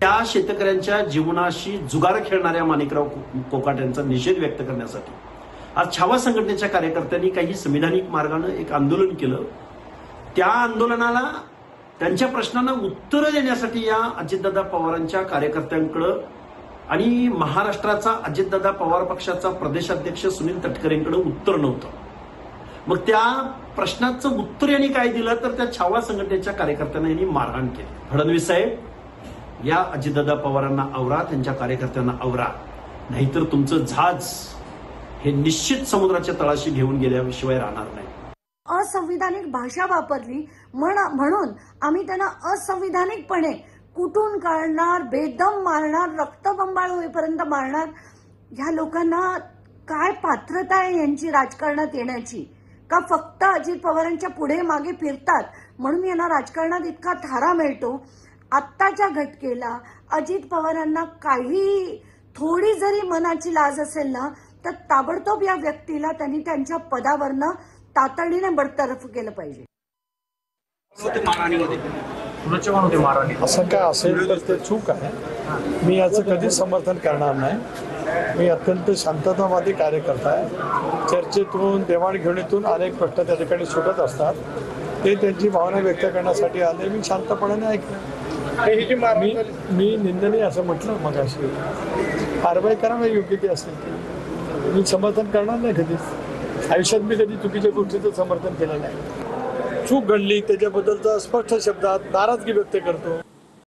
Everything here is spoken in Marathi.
त्या शेतकऱ्यांच्या जीवनाशी जुगार खेळणाऱ्या माणिकराव कोकाटेंचा निषेध व्यक्त करण्यासाठी आज छावा संघटनेच्या कार्यकर्त्यांनी काही संविधानिक मार्गाने एक आंदोलन केलं। त्या आंदोलनाला त्यांच्या प्रश्नांना उत्तरं देण्यासाठी या अजितदादा पवारांच्या कार्यकर्त्यांकडे आणि महाराष्ट्राचा अजितदादा पवार पक्षाचा प्रदेशाध्यक्ष सुनील तटकरेंकडे उत्तर नव्हतं। मग त्या प्रश्नाचं उत्तर यांनी काय दिलं तर त्या छावा संघटनेच्या कार्यकर्त्यांना यांनी मारहाण केली। फडणवीस साहेब, या अजितदादा पवारांना आवरा, त्यांच्या कार्यकर्त्यांना आवरा, नाहीतर तुमचं जहाज हे निश्चित समुद्राच्या तळाशी घेऊन गेल्याशिवाय राहणार नाही। असंविधानिक भाषा वापरली म्हणून आम्ही त्यांना असंविधानिकपणे कुठून काढणार, बेदम मारणार, रक्तबंबाळ होईपर्यंत मारणार। ह्या लोकांना काय पात्रता आहे यांची राजकारणात येण्याची? का फक्त अजित पवारांच्या पुढे मागे फिरतात म्हणून यांना राजकारणात इतका थारा मिळतो? आत्ताच्या घटकेला अजित पवारांना काही थोडी जरी मनाची लाज असेल ना तर ताबडतोब या व्यक्तीला त्यांनी त्यांच्या पदावरनं तातडीने बडतर्फ केलं पाहिजे। असं काय असेल तर ते चूक आहे। मी याचं कधीच समर्थन करणार नाही। मी अत्यंत शांततावादी कार्यकर्ता आहे। चर्चेतून देवाणघेवाणीतून अनेक प्रश्न त्या ठिकाणी सुटत असतात। ते त्यांची भावना व्यक्त करण्यासाठी आले, मी शांतपणाने ऐकलं। मी निंदनीय असं म्हटलं मगाशी, कारवाई करावी योग्य ती असेल ती। मी समर्थन करणार नाही कधीच। आयुष्यात मी कधी चुकीच्या गोष्टीचं समर्थन केलं नाही। चूक घडली त्याच्याबद्दलचा स्पष्ट शब्दात नाराजगी व्यक्त करतो।